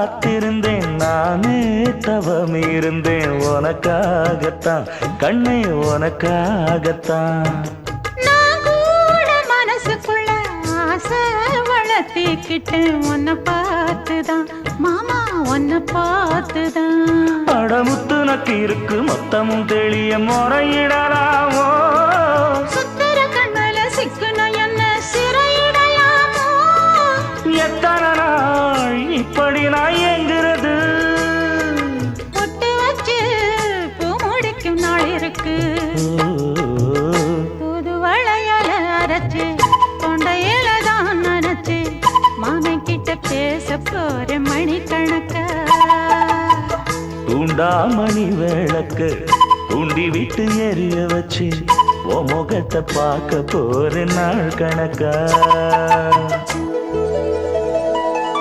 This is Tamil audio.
காத்திருந்தேன் நானே தவம் இருந்தேன் உனக்காகத்தான் கண்ணே உனக்காகத்தான் நான் கூட மனசுக்குள்ள ஆசை வளர்த்திக்கிட்டேன் உன்னை பார்த்துதான் மாமா உன்னை பார்த்துதான் அடமுத்து நக்கு இருக்கு மொத்தமும் தெளிய முறையிடலாமோ சுத்தர கண்மல சிக்குன என்ன சிறையிடலாமோ எத்தனை நாள் இப்படி நான் எங்கிறது பொட்டு வச்சு பூ முடிக்கும் நாள் இருக்கு புது வளையல அரைச்சு தொண்டையில தான் நனைச்சு மாமன் கிட்ட பேச போற மணிக்கணக்கா தூண்டாமணி விளக்கு தூண்டி விட்டு எரிய வச்சு உன் முகத்தை பார்க்க போற நாள் கணக்கா